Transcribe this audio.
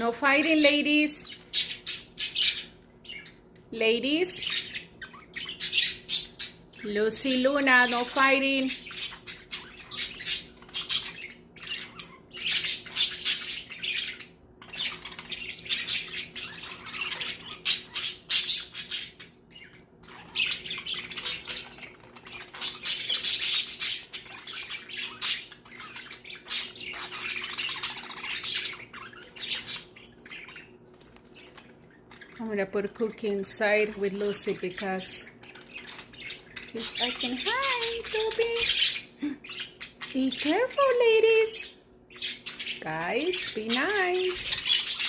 No fighting, ladies. Ladies. Lucy, Luna, no fighting. I'm gonna put Cookie inside with Lucy because he's acting high, Toby. Be careful, ladies. Guys, be nice.